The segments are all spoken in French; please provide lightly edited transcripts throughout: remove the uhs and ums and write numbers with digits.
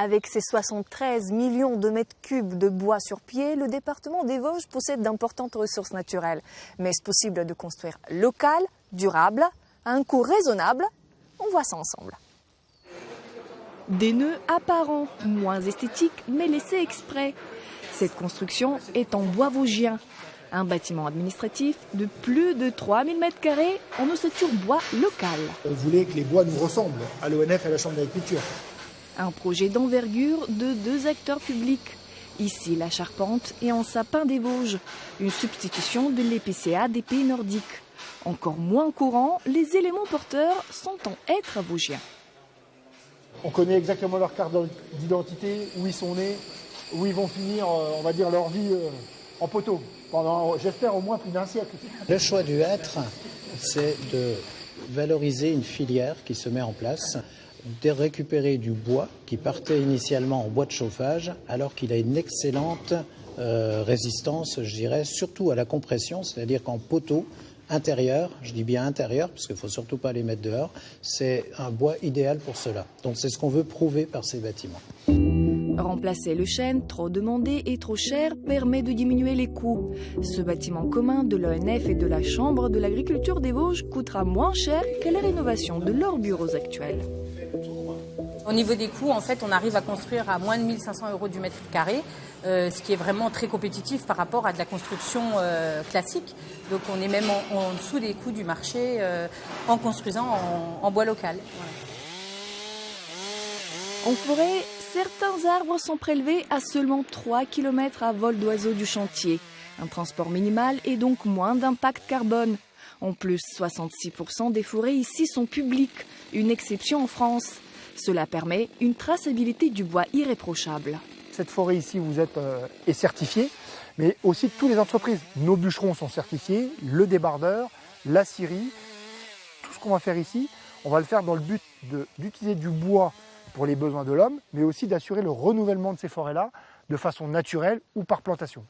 Avec ses 73 millions de mètres cubes de bois sur pied, le département des Vosges possède d'importantes ressources naturelles. Mais est-ce possible de construire local, durable, à un coût raisonnable? On voit ça ensemble. Des nœuds apparents, moins esthétiques, mais laissés exprès. Cette construction est en bois vosgien. Un bâtiment administratif de plus de 3000 m² en ossature bois local. On voulait que les bois nous ressemblent à l'ONF et à la Chambre d'agriculture. Un projet d'envergure de 2 acteurs publics. Ici, la charpente et en sapin des Vosges. Une substitution de l'épicéa des pays nordiques. Encore moins courant, les éléments porteurs sont en hêtre vosgien. On connaît exactement leur carte d'identité, où ils sont nés, où ils vont finir, on va dire, leur vie en poteau, pendant, j'espère, au moins plus d'un siècle. Le choix du hêtre, c'est de valoriser une filière qui se met en place, de récupérer du bois qui partait initialement en bois de chauffage, alors qu'il a une excellente résistance, je dirais, surtout à la compression, c'est-à-dire qu'en poteau intérieur, je dis bien intérieur, parce qu'il ne faut surtout pas les mettre dehors, c'est un bois idéal pour cela. Donc c'est ce qu'on veut prouver par ces bâtiments. Remplacer le chêne, trop demandé et trop cher, permet de diminuer les coûts. Ce bâtiment commun de l'ONF et de la Chambre de l'agriculture des Vosges coûtera moins cher que la rénovation de leurs bureaux actuels. Au niveau des coûts, en fait, on arrive à construire à moins de 1 500 € du mètre carré, ce qui est vraiment très compétitif par rapport à de la construction classique. Donc on est même en dessous des coûts du marché en construisant en bois local. Voilà. En forêt, certains arbres sont prélevés à seulement 3 km à vol d'oiseau du chantier. Un transport minimal et donc moins d'impact carbone. En plus, 66% des forêts ici sont publiques, une exception en France. Cela permet une traçabilité du bois irréprochable. Cette forêt ici, vous êtes est certifiée, mais aussi toutes les entreprises. Nos bûcherons sont certifiés, le débardeur, la scierie. Tout ce qu'on va faire ici, on va le faire dans le but d'utiliser du bois pour les besoins de l'homme, mais aussi d'assurer le renouvellement de ces forêts-là de façon naturelle ou par plantation.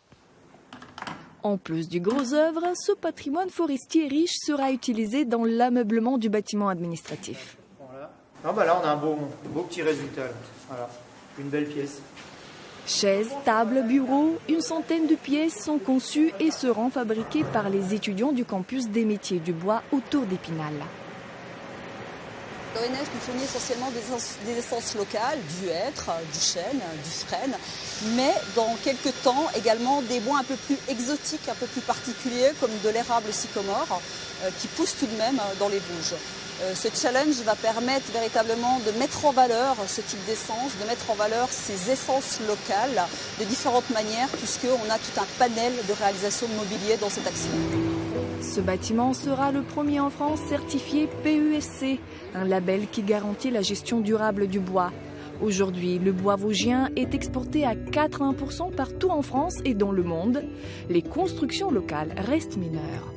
En plus du gros œuvre, ce patrimoine forestier riche sera utilisé dans l'ameublement du bâtiment administratif. Voilà. Ah bah là, on a un beau petit résultat. Là. Voilà. Une belle pièce. Chaises, tables, bureaux, une centaine de pièces sont conçues et seront fabriquées par les étudiants du campus des métiers du bois autour d'Épinal. L'ONF nous fournit essentiellement des essences locales, du hêtre, du chêne, du frêne, mais dans quelques temps également des bois un peu plus exotiques, un peu plus particuliers, comme de l'érable sycomore, qui pousse tout de même dans les Vosges. Ce challenge va permettre véritablement de mettre en valeur ce type d'essence, de mettre en valeur ces essences locales de différentes manières, puisqu'on a tout un panel de réalisation de mobilier dans cet axe. Ce bâtiment sera le premier en France certifié PESC, un label qui garantit la gestion durable du bois. Aujourd'hui, le bois vosgien est exporté à 80% partout en France et dans le monde. Les constructions locales restent mineures.